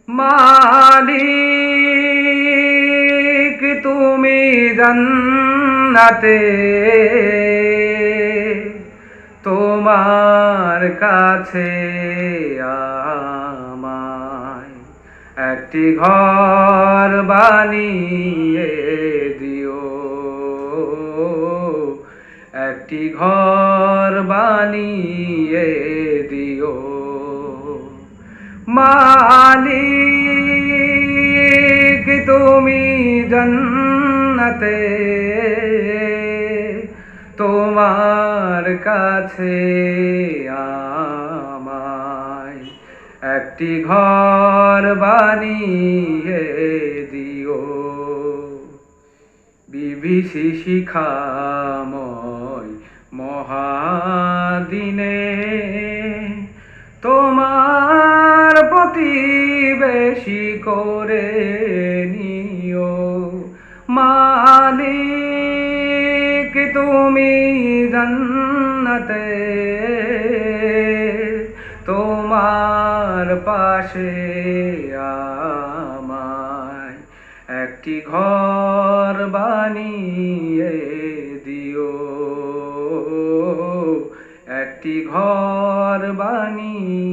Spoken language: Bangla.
মালিক তুমি জান্নাতে, তোমার কাছে আমায় একটি ঘর বানিয়ে দিও, একটি ঘর বানিয়ে দিও। মালিক তুমি জান্নাতে, তোমার কাছে আমায় একটি ঘর বানিয়ে দিও। বিভীষি শিখাময় মহাদিনে তোমার প্রতিবেশী করে নিও। মালিক তুমি জান্নাতে, তোমার পাশে আমায় একটি ঘর বানিয়ে দিও, একটি ঘর বানিয়ে